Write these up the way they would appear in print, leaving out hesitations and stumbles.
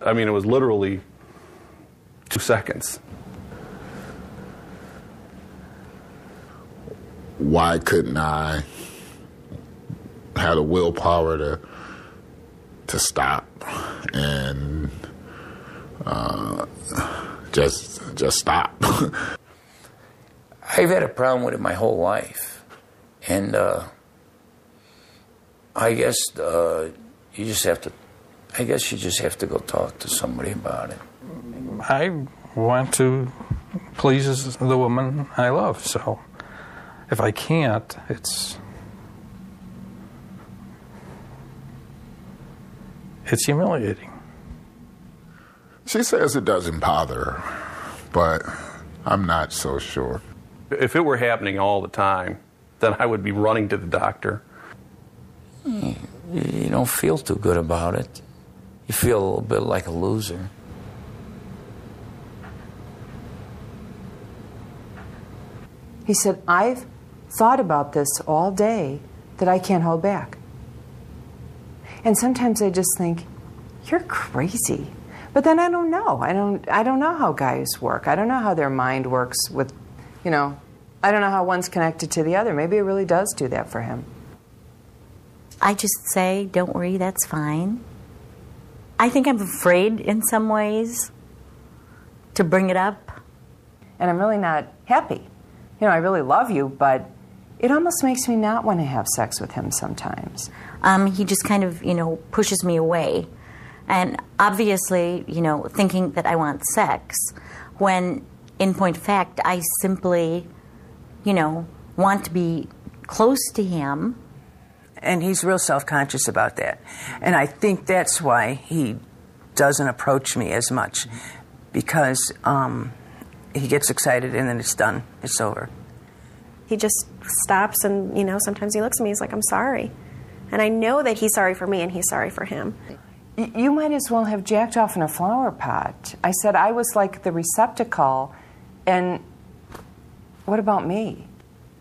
I mean, it was literally 2 seconds. Why couldn't I have the willpower to stop and just stop? I've had a problem with it my whole life, and I guess you just have to. I guess you just have to go talk to somebody about it. I want to please the woman I love, so if I can't, it's humiliating. She says it doesn't bother her, but I'm not so sure. If it were happening all the time, then I would be running to the doctor. You don't feel too good about it. You feel a little bit like a loser. He said, I've thought about this all day that I can't hold back. And sometimes I just think, you're crazy. But then I don't know. I don't know how guys work. I don't know how their mind works with, I don't know how one's connected to the other. Maybe it really does do that for him. I just say, don't worry, that's fine. I think I'm afraid in some ways to bring it up. And I'm really not happy. I really love you, but it almost makes me not want to have sex with him sometimes. He just kind of, pushes me away. And obviously, thinking that I want sex, when in point of fact, I simply, want to be close to him. And he's real self-conscious about that. And I think that's why he doesn't approach me as much, because he gets excited and then it's done. It's over. He just stops and, sometimes he looks at me, he's like, I'm sorry. And I know that he's sorry for me and he's sorry for him. You might as well have jacked off in a flower pot. I said I was like the receptacle, and what about me?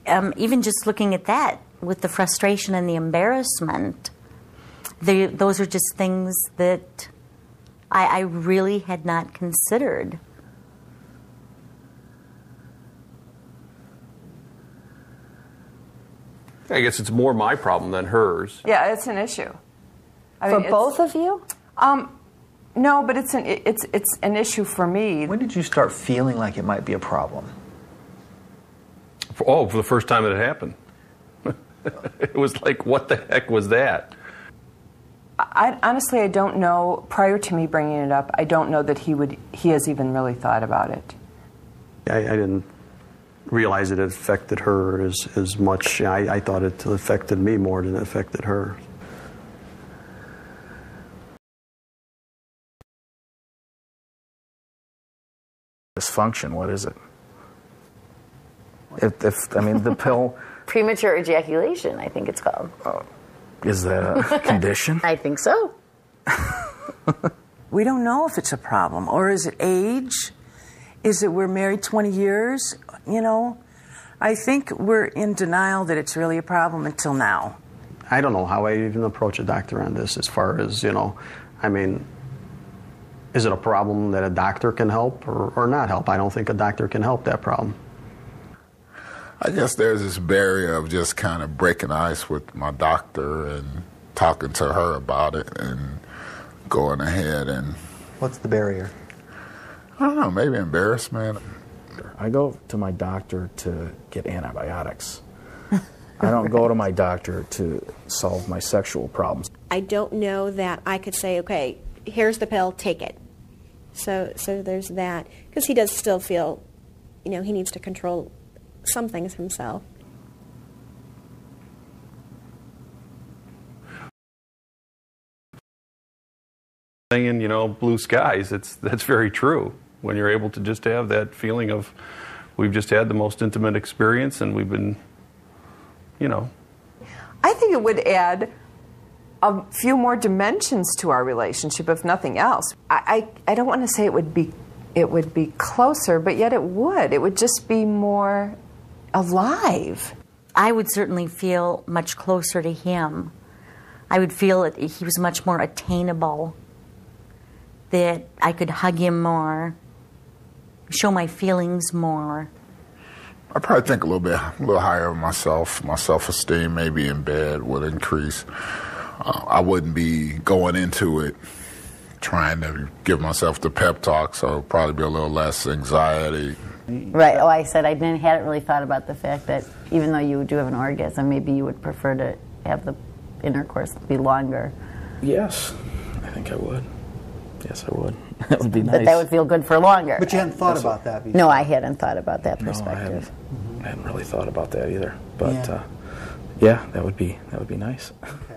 Even just looking at that, with the frustration and the embarrassment, those are just things that I really had not considered. I guess it's more my problem than hers. Yeah, it's an issue. For both of you? No, but it's an issue for me. When did you start feeling like it might be a problem? For the first time it happened. It was like, what the heck was that? Honestly, I don't know. Prior to me bringing it up, I don't know that he has even really thought about it. I didn't realize it affected her as much. I thought it affected me more than it affected her. Dysfunction, what is it? The pill... Premature ejaculation, I think it's called. Is that a condition? I think so. We don't know if it's a problem. Or is it age? Is it we're married 20 years? I think we're in denial that it's really a problem until now. I don't know how I even approach a doctor on this as far as, is it a problem that a doctor can help or not help? I don't think a doctor can help that problem. I guess there's this barrier of just kind of breaking ice with my doctor and talking to her about it and going ahead and... What's the barrier? I don't know, maybe embarrassment. I go to my doctor to get antibiotics. I don't go to my doctor to solve my sexual problems. I don't know that I could say, okay, here's the pill, take it. So there's that. Because he does still feel, he needs to control some things himself. Saying, blue skies, that's very true. When you're able to just have that feeling of, we've just had the most intimate experience and we've been, I think it would add a few more dimensions to our relationship, if nothing else. I don't want to say it would be closer, but yet it would. It would just be more alive. I would certainly feel much closer to him. I would feel that he was much more attainable that I could hug him more, show my feelings more. I probably think a little higher of myself. My self-esteem maybe in bed would increase. I wouldn't be going into it trying to give myself the pep talk, so probably be a little less anxiety. Right. Oh, I said hadn't really thought about the fact that even though you do have an orgasm, maybe you would prefer to have the intercourse be longer. Yes, I think I would. Yes, I would. That would be nice. But that would feel good for longer. But you hadn't thought about that before. No, I hadn't thought about that perspective. No, I hadn't really thought about that either. But yeah, that would be nice. Okay.